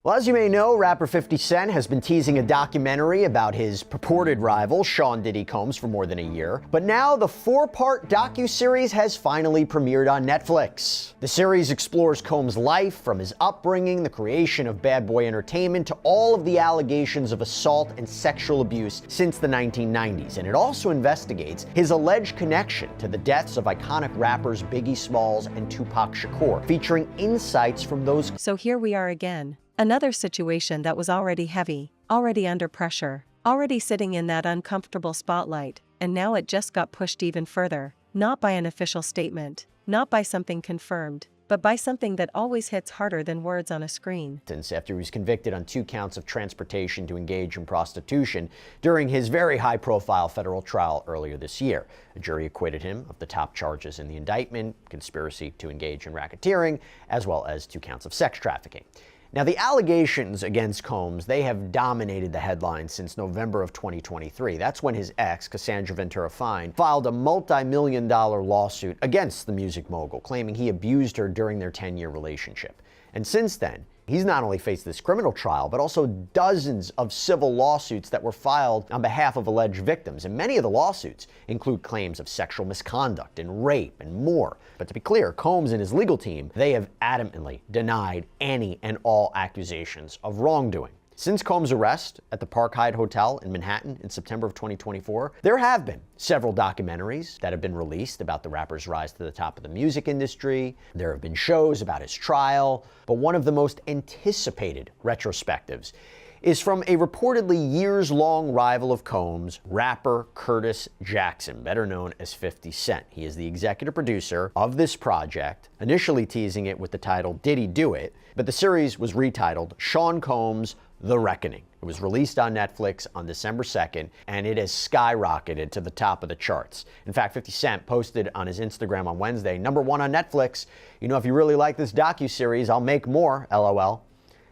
Well, as you may know, rapper 50 Cent has been teasing a documentary about his purported rival, Sean Diddy Combs, for more than a year. But now the 4-part docuseries has finally premiered on Netflix. The series explores Combs' life, from his upbringing, the creation of Bad Boy Entertainment, to all of the allegations of assault and sexual abuse since the 1990s. And it also investigates his alleged connection to the deaths of iconic rappers Biggie Smalls and Tupac Shakur, featuring insights from those. So here we are again. Another situation that was already heavy, already under pressure, already sitting in that uncomfortable spotlight, and now it just got pushed even further, not by an official statement, not by something confirmed, but by something that always hits harder than words on a screen. After he was convicted on 2 counts of transportation to engage in prostitution during his very high-profile federal trial earlier this year. A jury acquitted him of the top charges in the indictment, conspiracy to engage in racketeering, as well as 2 counts of sex trafficking. Now, the allegations against Combs, they have dominated the headlines since November of 2023. That's when his ex, Cassandra Ventura Fine, filed a multi-million-dollar lawsuit against the music mogul, claiming he abused her during their 10-year relationship. And since then, he's not only faced this criminal trial, but also dozens of civil lawsuits that were filed on behalf of alleged victims. And many of the lawsuits include claims of sexual misconduct and rape and more. But to be clear, Combs and his legal team, they have adamantly denied any and all accusations of wrongdoing. Since Combs' arrest at the Park Hyatt Hotel in Manhattan in September of 2024, there have been several documentaries that have been released about the rapper's rise to the top of the music industry. There have been shows about his trial, but one of the most anticipated retrospectives is from a reportedly years-long rival of Combs, rapper Curtis Jackson, better known as 50 Cent. He is the executive producer of this project, initially teasing it with the title Diddy Do It, but the series was retitled Sean Combs: The Reckoning. It was released on Netflix on December 2nd, and it has skyrocketed to the top of the charts. In fact, 50 Cent posted on his Instagram on Wednesday, #1 on Netflix. You know, if you really like this docuseries, I'll make more, LOL.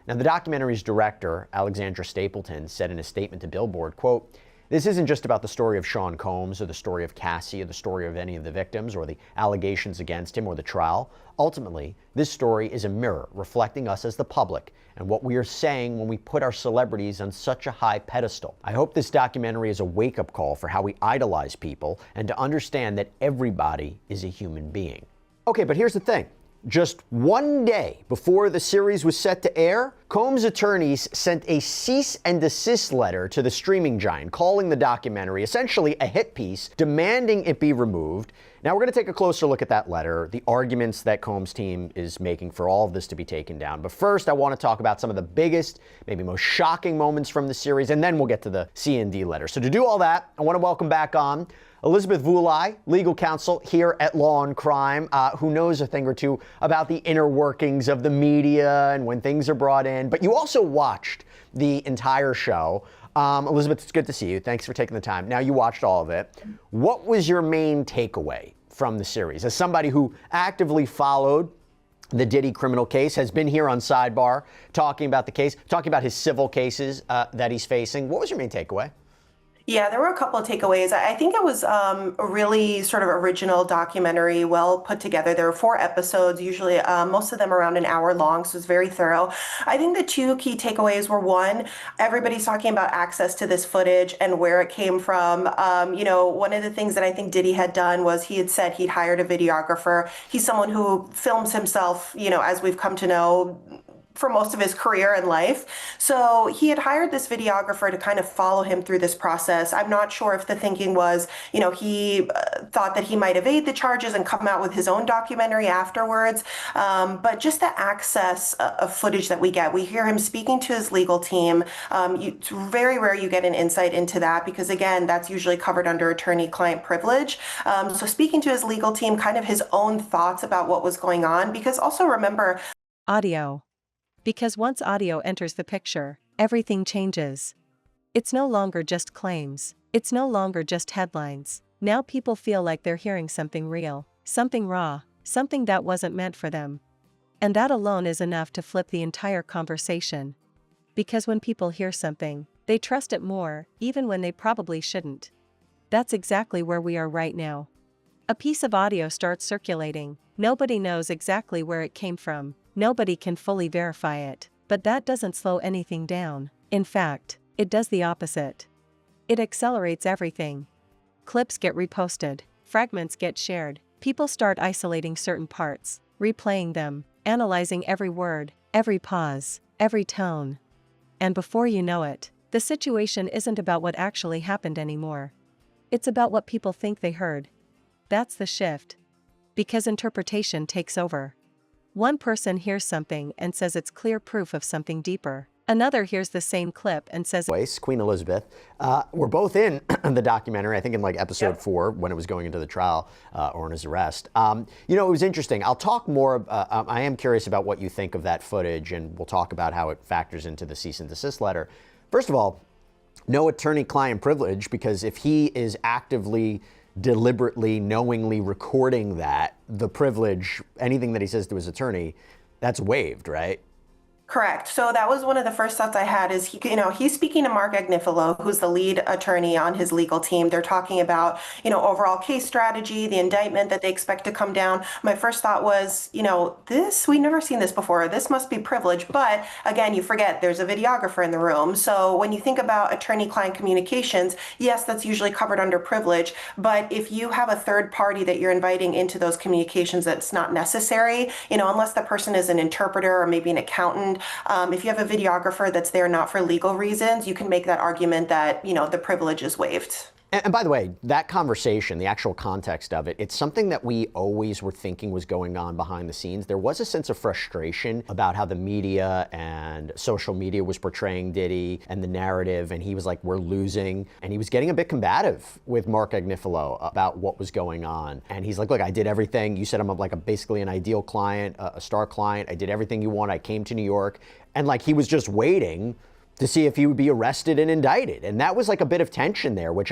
Now, the documentary's director, Alexandra Stapleton, said in a statement to Billboard, quote, "This isn't just about the story of Sean Combs or the story of Cassie or the story of any of the victims or the allegations against him or the trial. Ultimately, this story is a mirror reflecting us as the public and what we are saying when we put our celebrities on such a high pedestal. I hope this documentary is a wake-up call for how we idolize people and to understand that everybody is a human being." Okay, but here's the thing. Just one day before the series was set to air, Combs' attorneys sent a cease and desist letter to the streaming giant, calling the documentary essentially a hit piece, demanding it be removed. Now, we're going to take a closer look at that letter, the arguments that Combs' team is making for all of this to be taken down. But first, I want to talk about some of the biggest, maybe most shocking moments from the series, and then we'll get to the C&D letter. So to do all that, I want to welcome back on Elizabeth Vulai, legal counsel here at Law and Crime, who knows a thing or two about the inner workings of the media and when things are brought in. But you also watched the entire show. Elizabeth, it's good to see you. Thanks for taking the time. Now, you watched all of it. What was your main takeaway from the series? As somebody who actively followed the Diddy criminal case, has been here on Sidebar talking about the case, talking about his civil cases that he's facing, what was your main takeaway? Yeah, there were a couple of takeaways. I think it was a really sort of original documentary, well put together. There were 4 episodes, usually most of them around an hour long, so it's very thorough. I think the 2 key takeaways were, one, everybody's talking about access to this footage and where it came from. One of the things that I think Diddy had done was he had said he'd hired a videographer. He's someone who films himself, as we've come to know, for most of his career and life. So he had hired this videographer to kind of follow him through this process. I'm not sure if the thinking was, he thought that he might evade the charges and come out with his own documentary afterwards. But just the access of footage that we get, we hear him speaking to his legal team. It's very rare you get an insight into that because, again, that's usually covered under attorney-client privilege. So speaking to his legal team, kind of his own thoughts about what was going on, because also remember, audio. Because once audio enters the picture, everything changes. It's no longer just claims. It's no longer just headlines. Now people feel like they're hearing something real, something raw, something that wasn't meant for them. And that alone is enough to flip the entire conversation. Because when people hear something, they trust it more, even when they probably shouldn't. That's exactly where we are right now. A piece of audio starts circulating. Nobody knows exactly where it came from. Nobody can fully verify it. But that doesn't slow anything down. In fact, it does the opposite. It accelerates everything. Clips get reposted, fragments get shared, people start isolating certain parts, replaying them, analyzing every word, every pause, every tone. And before you know it, the situation isn't about what actually happened anymore. It's about what people think they heard. That's the shift. Because interpretation takes over. One person hears something and says it's clear proof of something deeper. Another hears the same clip and says, Queen Elizabeth, were both in the documentary, I think in like episode 4 when it was going into the trial or in his arrest. It was interesting. I'll talk more. I am curious about what you think of that footage, and we'll talk about how it factors into the cease and desist letter. First of all, no attorney-client privilege, because if he is actively, deliberately, knowingly recording that, the privilege, anything that he says to his attorney, that's waived, right? Correct. So that was one of the first thoughts I had is he's speaking to Mark Agnifilo, who's the lead attorney on his legal team. They're talking about, overall case strategy, the indictment that they expect to come down. My first thought was, we've never seen this before. This must be privileged. But again, you forget there's a videographer in the room. So when you think about attorney-client communications, yes, that's usually covered under privilege. But if you have a third party that you're inviting into those communications, that's not necessary, unless the person is an interpreter or maybe an accountant. If you have a videographer that's there not for legal reasons, you can make that argument that, the privilege is waived. And by the way, that conversation, the actual context of it, it's something that we always were thinking was going on behind the scenes. There was a sense of frustration about how the media and social media was portraying Diddy and the narrative, and he was like, we're losing. And he was getting a bit combative with Mark Agnifilo about what was going on. And he's like, look, I did everything. You said I'm basically an ideal client, a star client. I did everything you want. I came to New York. And he was just waiting to see if he would be arrested and indicted. And that was like a bit of tension there, which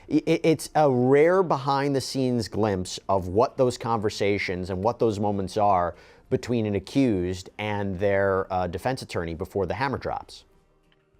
it's a rare behind the scenes glimpse of what those conversations and what those moments are between an accused and their defense attorney before the hammer drops.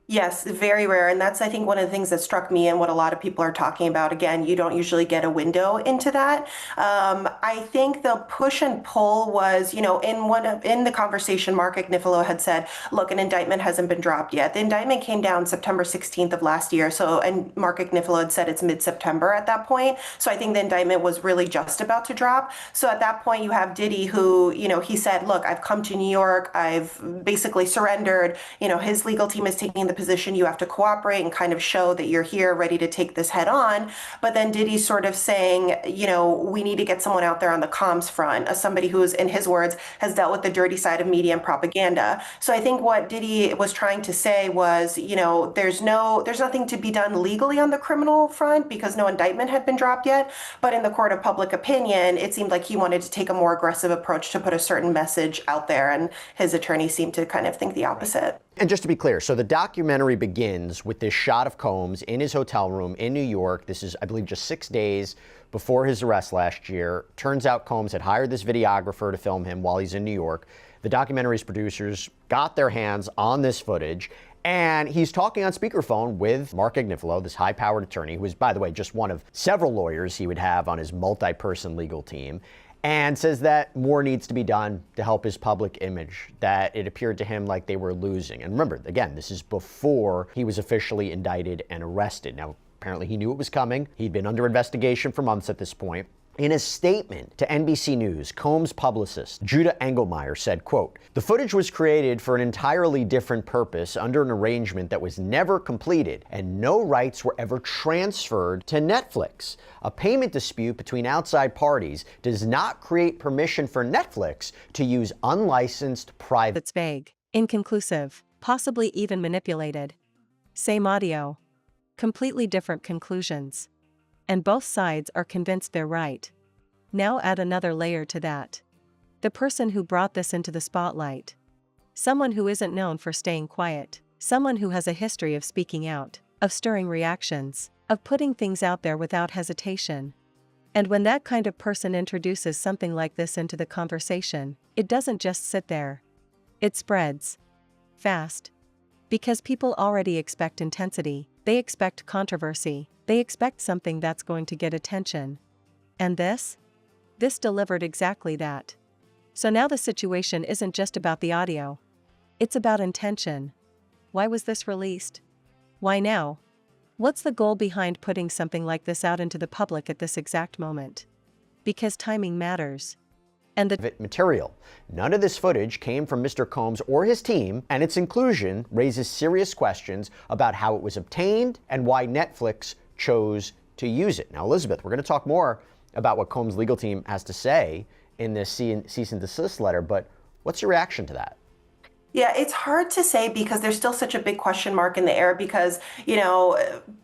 Yes, very rare. And that's, I think, one of the things that struck me and what a lot of people are talking about. Again, you don't usually get a window into that. I think the push and pull was, in the conversation, Mark Agnifilo had said, look, an indictment hasn't been dropped yet. The indictment came down September 16th of last year. And Mark Agnifilo had said it's mid-September at that point. So I think the indictment was really just about to drop. So at that point, you have Diddy who, he said, look, I've come to New York. I've basically surrendered. His legal team is taking the position, you have to cooperate and kind of show that you're here ready to take this head on. But then Diddy's sort of saying, we need to get someone out there on the comms front, as somebody who's, in his words, has dealt with the dirty side of media and propaganda. So I think what Diddy was trying to say was, there's nothing to be done legally on the criminal front because no indictment had been dropped yet. But in the court of public opinion, it seemed like he wanted to take a more aggressive approach to put a certain message out there. And his attorney seemed to kind of think the opposite. And just to be clear, so the documentary begins with this shot of Combs in his hotel room in New York. This is, I believe, just 6 days before his arrest last year. Turns out Combs had hired this videographer to film him while he's in New York. The documentary's producers got their hands on this footage, and he's talking on speakerphone with Mark Agnifilo, this high-powered attorney, who is, by the way, just one of several lawyers he would have on his multi-person legal team, and says that more needs to be done to help his public image, that it appeared to him like they were losing. And remember, again, this is before he was officially indicted and arrested. Now, apparently he knew it was coming. He'd been under investigation for months at this point. In a statement to NBC News, Combs' publicist, Judah Engelmeyer, said, quote, "The footage was created for an entirely different purpose under an arrangement that was never completed, and no rights were ever transferred to Netflix. A payment dispute between outside parties does not create permission for Netflix to use unlicensed private..." It's vague, inconclusive, possibly even manipulated. Same audio. Completely different conclusions. And both sides are convinced they're right. Now add another layer to that. The person who brought this into the spotlight. Someone who isn't known for staying quiet. Someone who has a history of speaking out, of stirring reactions, of putting things out there without hesitation. And when that kind of person introduces something like this into the conversation, it doesn't just sit there. It spreads. Fast. Because people already expect intensity, they expect controversy. They expect something that's going to get attention. And this? This delivered exactly that. So now the situation isn't just about the audio. It's about intention. Why was this released? Why now? What's the goal behind putting something like this out into the public at this exact moment? Because timing matters. And the material. None of this footage came from Mr. Combs or his team, and its inclusion raises serious questions about how it was obtained and why Netflix chose to use it. Now, Elizabeth, we're going to talk more about what Combs' legal team has to say in this cease and desist letter, but what's your reaction to that? Yeah, it's hard to say because there's still such a big question mark in the air because,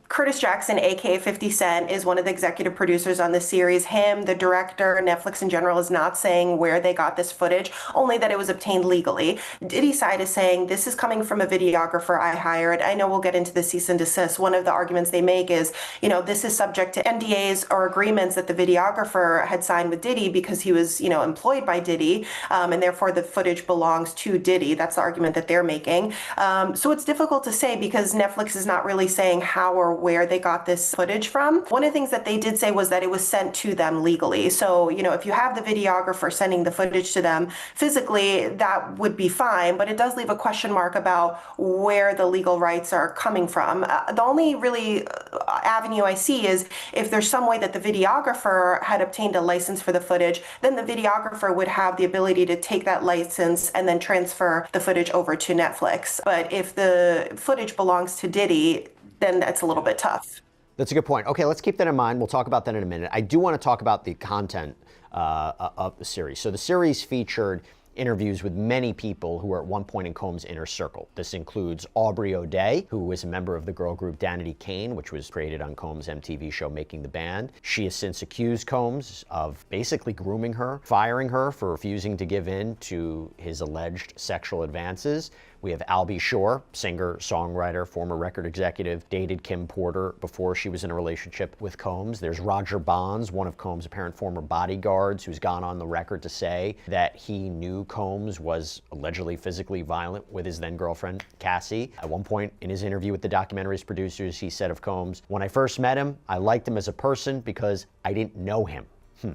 Curtis Jackson, aka 50 Cent, is one of the executive producers on this series. Him, the director, Netflix in general, is not saying where they got this footage, only that it was obtained legally. Diddy's side is saying this is coming from a videographer I hired. I know we'll get into the cease and desist. One of the arguments they make is, this is subject to NDAs or agreements that the videographer had signed with Diddy because he was, employed by Diddy, and therefore the footage belongs to Diddy. That's the argument that they're making. So it's difficult to say because Netflix is not really saying how or where they got this footage from. One of the things that they did say was that it was sent to them legally. So, if you have the videographer sending the footage to them physically, that would be fine, but it does leave a question mark about where the legal rights are coming from. The only really avenue I see is if there's some way that the videographer had obtained a license for the footage, then the videographer would have the ability to take that license and then transfer the footage over to Netflix. But if the footage belongs to Diddy, then that's a little bit tough. That's a good point. Okay, let's keep that in mind. We'll talk about that in a minute. I do want to talk about the content of the series. So the series featured interviews with many people who were at one point in Combs' inner circle. This includes Aubrey O'Day, who was a member of the girl group Danity Kane, which was created on Combs' MTV show Making the Band. She has since accused Combs of basically grooming her, firing her for refusing to give in to his alleged sexual advances. We have Albie Shore, singer, songwriter, former record executive, dated Kim Porter before she was in a relationship with Combs. There's Roger Bonds, one of Combs' apparent former bodyguards, who's gone on the record to say that he knew Combs was allegedly physically violent with his then girlfriend, Cassie. At one point in his interview with the documentary's producers, he said of Combs, "When I first met him, I liked him as a person because I didn't know him." You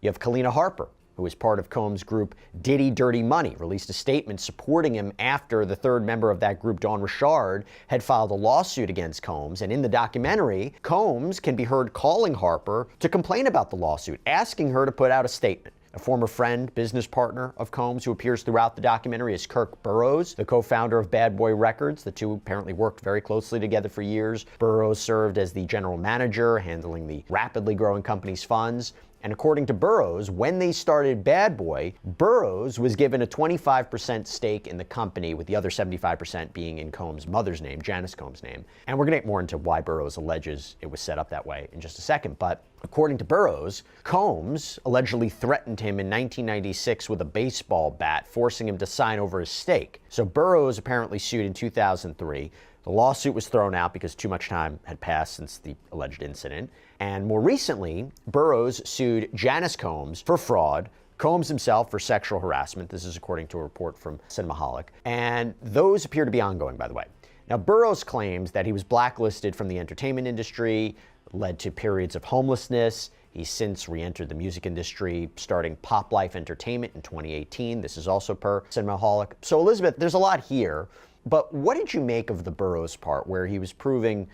have Kalina Harper, who was part of Combs' group Diddy Dirty Money, released a statement supporting him after the third member of that group, Dawn Richard, had filed a lawsuit against Combs. And in the documentary, Combs can be heard calling Harper to complain about the lawsuit, asking her to put out a statement. A former friend, business partner of Combs, who appears throughout the documentary, is Kirk Burroughs, the co-founder of Bad Boy Records. The two apparently worked very closely together for years. Burroughs served as the general manager, handling the rapidly growing company's funds. And according to Burroughs, when they started Bad Boy, Burroughs was given a 25% stake in the company, with the other 75% being in Combs' mother's name, Janice Combs' name. And we're going to get more into why Burroughs alleges it was set up that way in just a second. But according to Burroughs, Combs allegedly threatened him in 1996 with a baseball bat, forcing him to sign over his stake. So Burroughs apparently sued in 2003. The lawsuit was thrown out because too much time had passed since the alleged incident. And more recently, Burroughs sued Janice Combs for fraud, Combs himself for sexual harassment. This is according to a report from Cinemaholic. And those appear to be ongoing, by the way. Now, Burroughs claims that he was blacklisted from the entertainment industry, led to periods of homelessness. He's since re-entered the music industry, starting Pop Life Entertainment in 2018. This is also per Cinemaholic. So, Elizabeth, there's a lot here. But what did you make of the Burroughs part where he was proving,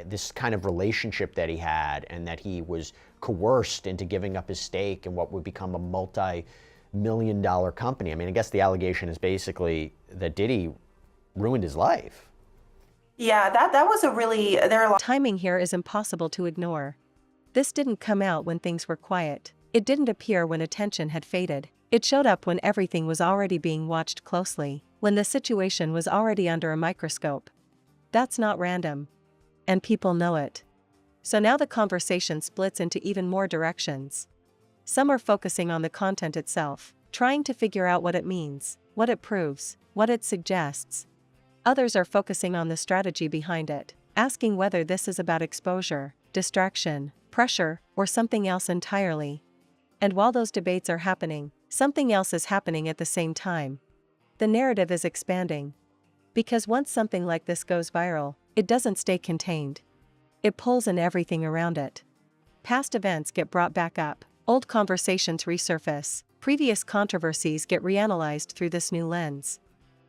this kind of relationship that he had and that he was coerced into giving up his stake in what would become a multi-million-dollar company? I mean, I guess the allegation is basically that Diddy ruined his life. Yeah, that was there are a lot. Timing here is impossible to ignore. This didn't come out when things were quiet. It didn't appear when attention had faded. It showed up when everything was already being watched closely, when the situation was already under a microscope. That's not random. And people know it. So now the conversation splits into even more directions. Some are focusing on the content itself, trying to figure out what it means, what it proves, what it suggests. Others are focusing on the strategy behind it, asking whether this is about exposure, distraction, pressure, or something else entirely. And while those debates are happening, something else is happening at the same time. The narrative is expanding. Because once something like this goes viral, it doesn't stay contained. It pulls in everything around it. Past events get brought back up, old conversations resurface, previous controversies get reanalyzed through this new lens.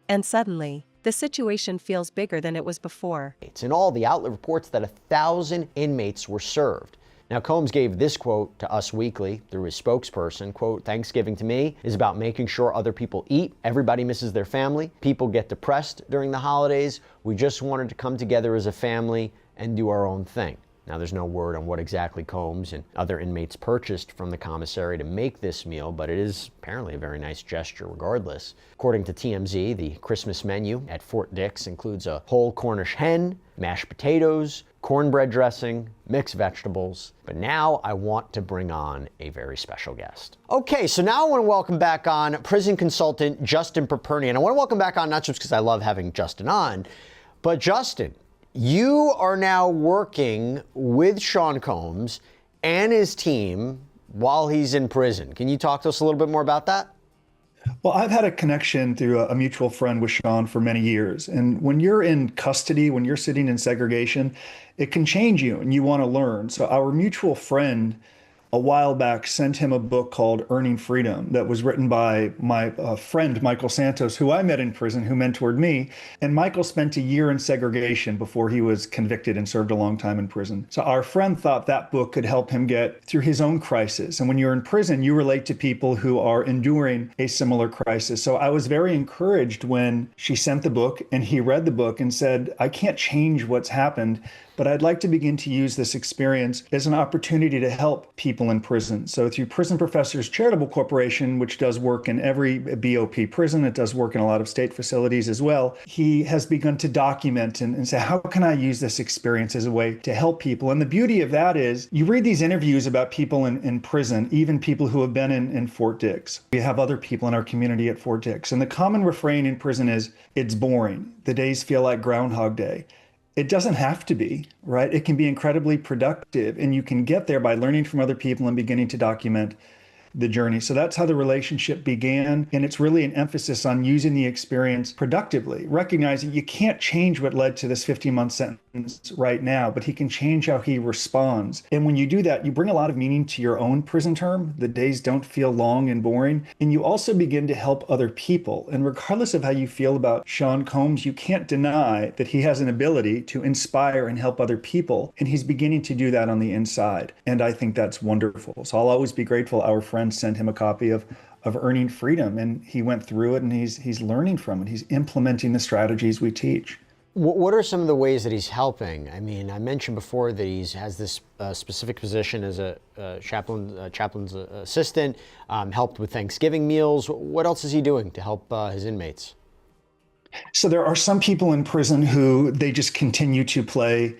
And suddenly, the situation feels bigger than it was before. In all, the outlet reports that 1,000 inmates were served. Now, Combs gave this quote to Us Weekly through his spokesperson, quote, "Thanksgiving to me is about making sure other people eat. Everybody misses their family. People get depressed during the holidays. We just wanted to come together as a family and do our own thing." Now, there's no word on what exactly Combs and other inmates purchased from the commissary to make this meal, but it is apparently a very nice gesture regardless. According to TMZ, the Christmas menu at Fort Dix includes a whole Cornish hen, mashed potatoes, cornbread dressing, mixed vegetables. But now I want to bring on a very special guest. Okay, so now I want to welcome back on prison consultant Justin Perperni. And I want to welcome back on not just because I love having Justin on, but Justin, you are now working with Sean Combs and his team while he's in prison. Can you talk to us a little bit more about that? Well, I've had a connection through a mutual friend with Sean for many years. And when you're in custody, when you're sitting in segregation, it can change you and you want to learn. So our mutual friend a while back sent him a book called Earning Freedom that was written by my friend, Michael Santos, who I met in prison, who mentored me. And Michael spent a year in segregation before he was convicted and served a long time in prison. So our friend thought that book could help him get through his own crisis. And when you're in prison, you relate to people who are enduring a similar crisis. So I was very encouraged when she sent the book and he read the book and said, "I can't change what's happened, but I'd like to begin to use this experience as an opportunity to help people in prison." So through Prison Professors Charitable Corporation, which does work in every BOP prison, it does work in a lot of state facilities as well, he has begun to document and say, how can I use this experience as a way to help people? And the beauty of that is you read these interviews about people in prison, even people who have been in Fort Dix. We have other people in our community at Fort Dix. And the common refrain in prison is, it's boring. The days feel like Groundhog Day. It doesn't have to be, right? It can be incredibly productive, and you can get there by learning from other people and beginning to document the journey. So that's how the relationship began. And it's really an emphasis on using the experience productively, recognizing you can't change what led to this 15-month sentence right now, but he can change how he responds. And when you do that, you bring a lot of meaning to your own prison term. The days don't feel long and boring. And you also begin to help other people. And regardless of how you feel about Sean Combs, you can't deny that he has an ability to inspire and help other people. And he's beginning to do that on the inside. And I think that's wonderful. So I'll always be grateful our friend sent him a copy of Earning Freedom, and he went through it and he's learning from it. He's implementing the strategies we teach. What are some of the ways that he's helping? I mean, I mentioned before that he has this specific position as a chaplain's assistant, helped with Thanksgiving meals. What else is he doing to help his inmates? So there are some people in prison who they just continue to play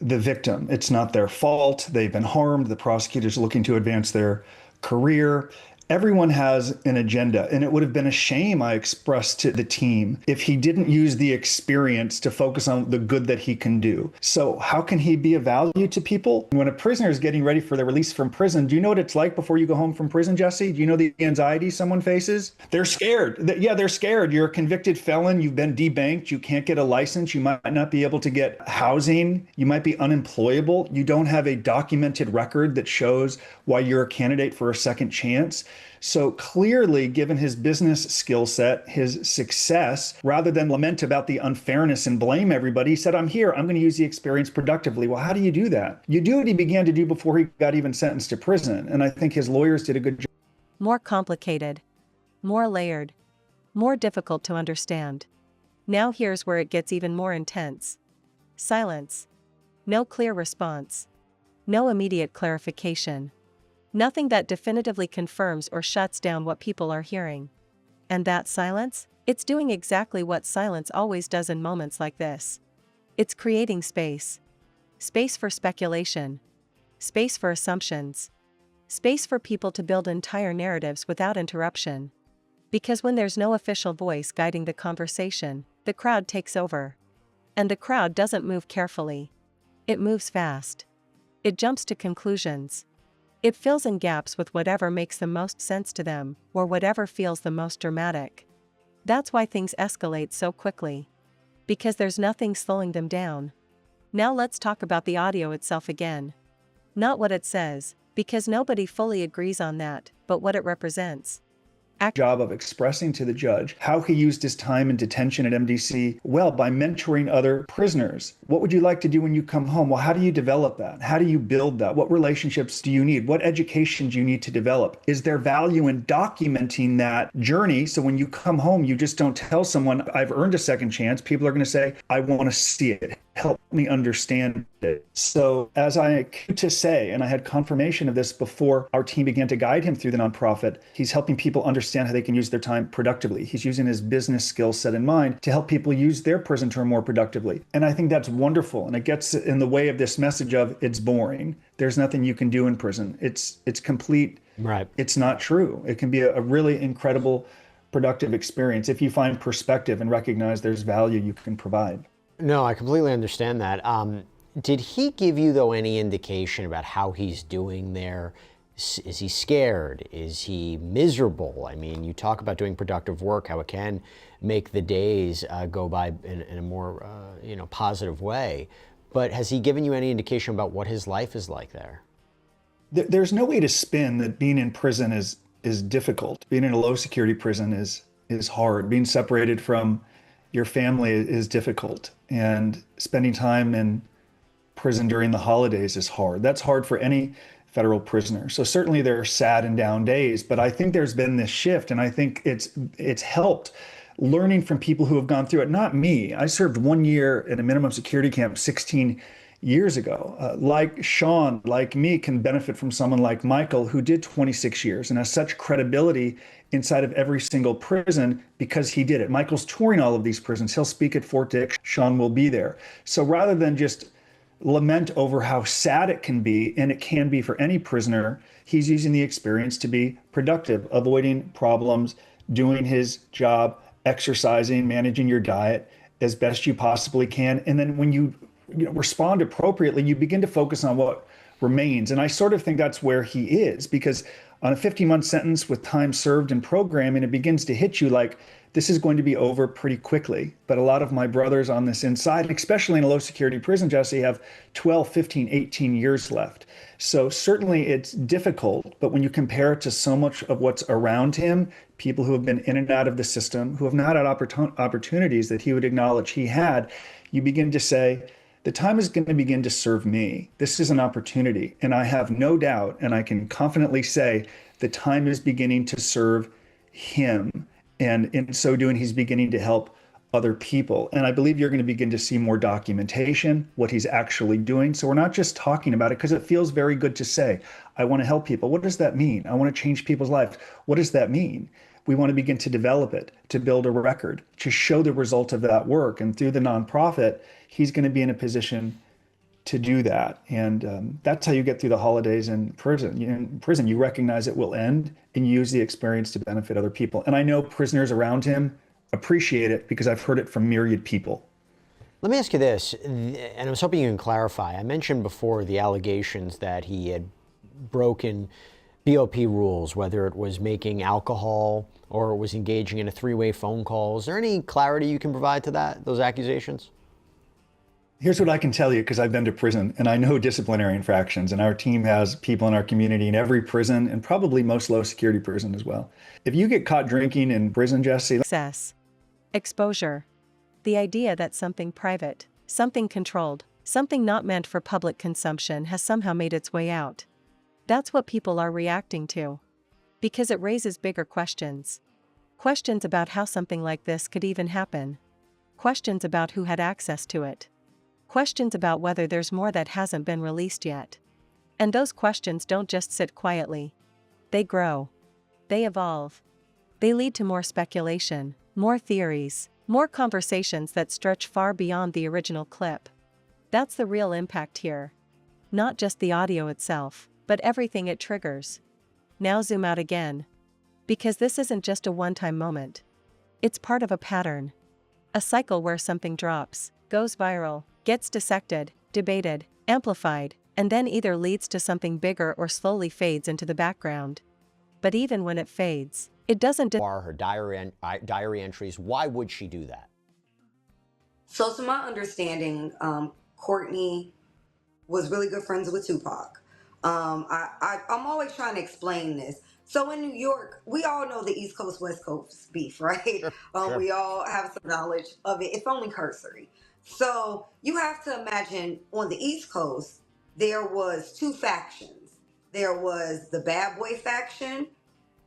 the victim. It's not their fault. They've been harmed. The prosecutor's looking to advance their career. Everyone has an agenda, and it would have been a shame, I expressed to the team, if he didn't use the experience to focus on the good that he can do. So how can he be of value to people? When a prisoner is getting ready for their release from prison, do you know what it's like before you go home from prison, Jesse? Do you know the anxiety someone faces? They're scared. Yeah, they're scared. You're a convicted felon. You've been debanked. You can't get a license. You might not be able to get housing. You might be unemployable. You don't have a documented record that shows why you're a candidate for a second chance. So clearly, given his business skill set, his success, rather than lament about the unfairness and blame everybody, he said, I'm here. I'm going to use the experience productively. Well, how do you do that? You do what he began to do before he got even sentenced to prison. And I think his lawyers did a good job. More complicated, more layered, more difficult to understand. Now here's where it gets even more intense. Silence. No clear response. No immediate clarification. Nothing that definitively confirms or shuts down what people are hearing. And that silence? It's doing exactly what silence always does in moments like this. It's creating space. Space for speculation. Space for assumptions. Space for people to build entire narratives without interruption. Because when there's no official voice guiding the conversation, the crowd takes over. And the crowd doesn't move carefully. It moves fast. It jumps to conclusions. It fills in gaps with whatever makes the most sense to them, or whatever feels the most dramatic. That's why things escalate so quickly. Because there's nothing slowing them down. Now let's talk about the audio itself again. Not what it says, because nobody fully agrees on that, but what it represents. Job of expressing to the judge how he used his time in detention at MDC well by mentoring other prisoners. What would you like to do when you come home? Well, how do you develop that? How do you build that? What relationships do you need? What education do you need to develop? Is there value in documenting that journey so when you come home, you just don't tell someone, I've earned a second chance. People are going to say, I want to see it. Help me understand it. So as I came to say, and I had confirmation of this before our team began to guide him through the nonprofit, he's helping people understand how they can use their time productively. He's using his business skill set in mind to help people use their prison term more productively. And I think that's wonderful. And it gets in the way of this message of it's boring. There's nothing you can do in prison. It's complete. Right. It's not true. It can be a really incredible, productive experience if you find perspective and recognize there's value you can provide. No, I completely understand that. Did he give you, though, any indication about how he's doing there? Is he scared? Is he miserable? I mean, you talk about doing productive work, how it can make the days go by in a more positive way. But has he given you any indication about what his life is like there? There's no way to spin that being in prison is difficult. Being in a low security prison is hard. Being separated from your family is difficult, and spending time in prison during the holidays is hard. That's hard for any federal prisoner. So certainly there are sad and down days, but I think there's been this shift, and I think it's helped learning from people who have gone through it. Not me. I served 1 year in a minimum security camp 16 years ago. Like Sean, like me, can benefit from someone like Michael, who did 26 years and has such credibility inside of every single prison because he did it. Michael's touring all of these prisons. He'll speak at Fort Dix. Sean will be there. So rather than just lament over how sad it can be, and it can be for any prisoner, he's using the experience to be productive, avoiding problems, doing his job, exercising, managing your diet as best you possibly can. And then when you respond appropriately, you begin to focus on what remains. And I sort of think that's where he is, because on a 50-month sentence with time served in programming, it begins to hit you like this is going to be over pretty quickly. But a lot of my brothers on this inside, especially in a low security prison, Jesse, have 12, 15, 18 years left. So certainly it's difficult, but when you compare it to so much of what's around him, people who have been in and out of the system, who have not had opportunities that he would acknowledge he had, you begin to say, the time is going to begin to serve me. This is an opportunity. And I have no doubt, and I can confidently say, the time is beginning to serve him. And in so doing, he's beginning to help other people. And I believe you're going to begin to see more documentation, what he's actually doing. So we're not just talking about it because it feels very good to say, I want to help people. What does that mean? I want to change people's lives. What does that mean? We want to begin to develop it, to build a record, to show the result of that work. And through the nonprofit, he's going to be in a position to do that. And that's how you get through the holidays in prison. In prison, you recognize it will end and you use the experience to benefit other people. And I know prisoners around him appreciate it because I've heard it from myriad people. Let me ask you this, and I was hoping you can clarify. I mentioned before the allegations that he had broken BOP rules, whether it was making alcohol or it was engaging in a three-way phone call. Is there any clarity you can provide to those accusations? Here's what I can tell you, because I've been to prison and I know disciplinary infractions, and our team has people in our community in every prison and probably most low security prison as well. If you get caught drinking in prison, Jesse. Access. Exposure. The idea that something private, something controlled, something not meant for public consumption has somehow made its way out. That's what people are reacting to. Because it raises bigger questions. Questions about how something like this could even happen. Questions about who had access to it. Questions about whether there's more that hasn't been released yet. And those questions don't just sit quietly. They grow. They evolve. They lead to more speculation, more theories, more conversations that stretch far beyond the original clip. That's the real impact here. Not just the audio itself, but everything it triggers. Now zoom out again. Because this isn't just a one-time moment. It's part of a pattern. A cycle where something drops, goes viral, gets dissected, debated, amplified, and then either leads to something bigger or slowly fades into the background. But even when it fades, it doesn't Her diary entries. Why would she do that? So to my understanding, Courtney was really good friends with Tupac. I'm always trying to explain this. So in New York, we all know the East Coast, West Coast beef, right? Sure, sure. We all have some knowledge of it. It's only cursory. So you have to imagine on the East Coast, there was two factions. There was the bad boy faction,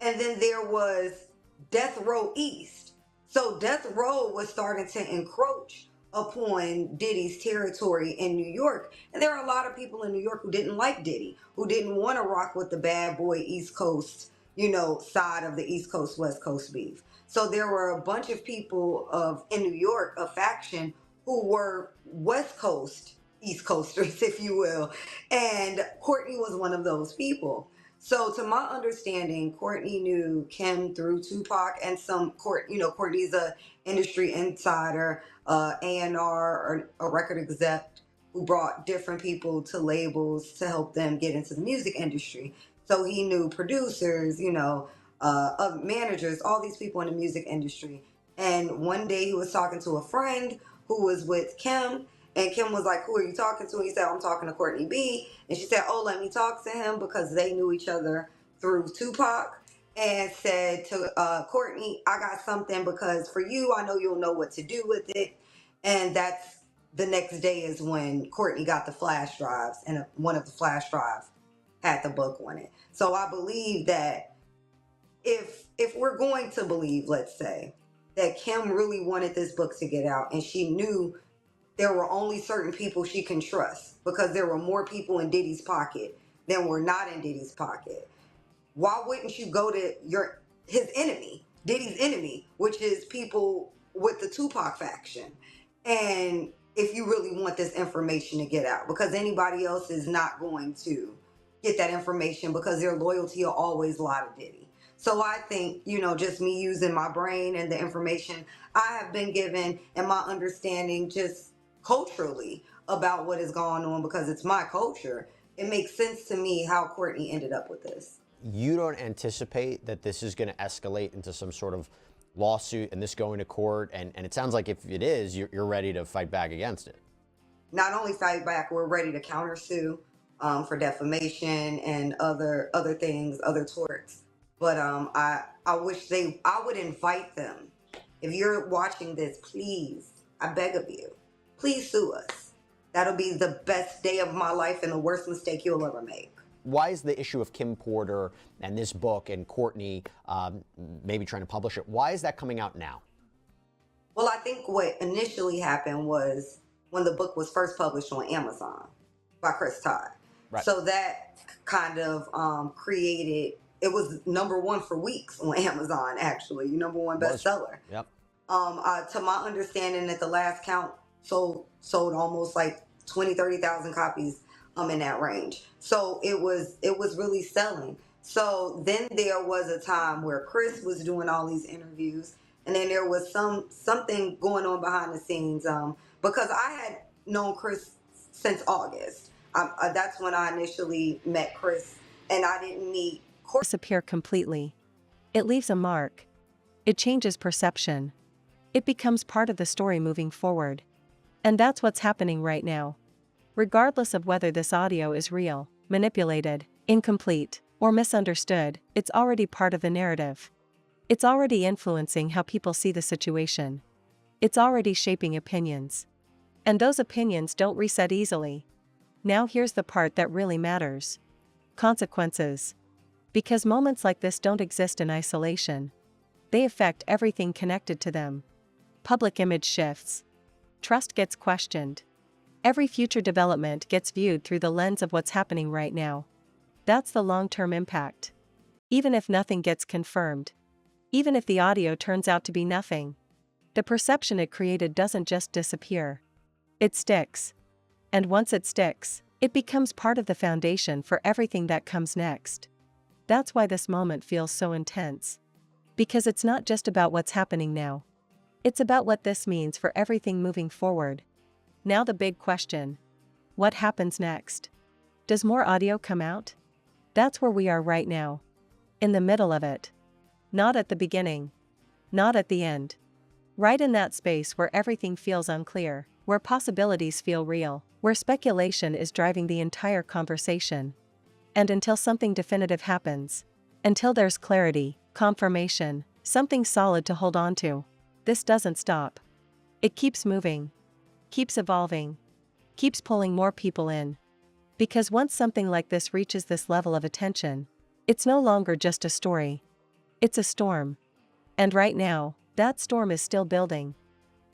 and then there was Death Row East. So Death Row was starting to encroach upon Diddy's territory in New York. And there are a lot of people in New York who didn't like Diddy, who didn't want to rock with the bad boy East Coast, side of the East Coast, West Coast beef. So there were a bunch of people in New York, a faction, who were West Coast, East Coasters, if you will. And Courtney was one of those people. So, to my understanding, Courtney knew Kim through Tupac and Courtney's a industry insider, A&R, or a record exec who brought different people to labels to help them get into the music industry. So he knew producers, managers, all these people in the music industry. And one day he was talking to a friend who was with Kim, and Kim was like, "Who are you talking to?" And he said, "I'm talking to Courtney B." And she said, "Oh, let me talk to him," because they knew each other through Tupac. And said to Courtney, "I got something because for you, I know you'll know what to do with it." And that's the next day is when Courtney got the flash drives, and one of the flash drives had the book on it. So I believe that if we're going to believe, let's say, that Kim really wanted this book to get out, and she knew there were only certain people she can trust because there were more people in Diddy's pocket than were not in Diddy's pocket. Why wouldn't you go to his enemy, Diddy's enemy, which is people with the Tupac faction? And if you really want this information to get out, because anybody else is not going to get that information because their loyalty will always lie to Diddy. So I think, just me using my brain and the information I have been given and my understanding just culturally about what is going on, because it's my culture, it makes sense to me how Courtney ended up with this. You don't anticipate that this is going to escalate into some sort of lawsuit and this going to court? And it sounds like if it is, you're ready to fight back against it. Not only fight back, we're ready to countersue for defamation and other things, other torts. But I would invite them. If you're watching this, please, I beg of you, please sue us. That'll be the best day of my life and the worst mistake you'll ever make. Why is the issue of Kim Porter and this book and Courtney maybe trying to publish it, why is that coming out now? Well, I think what initially happened was when the book was first published on Amazon by Chris Todd. Right. So that kind of created, it was #1 for weeks on Amazon, actually, #1 bestseller. Yep. To my understanding, at the last count, sold almost like 20, 30,000 copies in that range. So it was really selling. So then there was a time where Chris was doing all these interviews, and then there was something going on behind the scenes because I had known Chris since August. That's when I initially met Chris, and I didn't meet Courtney. Disappear completely. It leaves a mark. It changes perception. It becomes part of the story moving forward. And that's what's happening right now. Regardless of whether this audio is real, manipulated, incomplete, or misunderstood, it's already part of the narrative. It's already influencing how people see the situation. It's already shaping opinions. And those opinions don't reset easily. Now here's the part that really matters. Consequences. Because moments like this don't exist in isolation. They affect everything connected to them. Public image shifts. Trust gets questioned. Every future development gets viewed through the lens of what's happening right now. That's the long-term impact. Even if nothing gets confirmed. Even if the audio turns out to be nothing. The perception it created doesn't just disappear. It sticks. And once it sticks, it becomes part of the foundation for everything that comes next. That's why this moment feels so intense. Because it's not just about what's happening now. It's about what this means for everything moving forward. Now the big question. What happens next? Does more audio come out? That's where we are right now. In the middle of it. Not at the beginning. Not at the end. Right in that space where everything feels unclear, where possibilities feel real, where speculation is driving the entire conversation. And until something definitive happens, Until there's clarity, confirmation, something solid to hold on to. This doesn't stop. It keeps moving, keeps evolving, keeps pulling more people in. Because once something like this reaches this level of attention, it's no longer just a story. It's a storm. And right now, that storm is still building.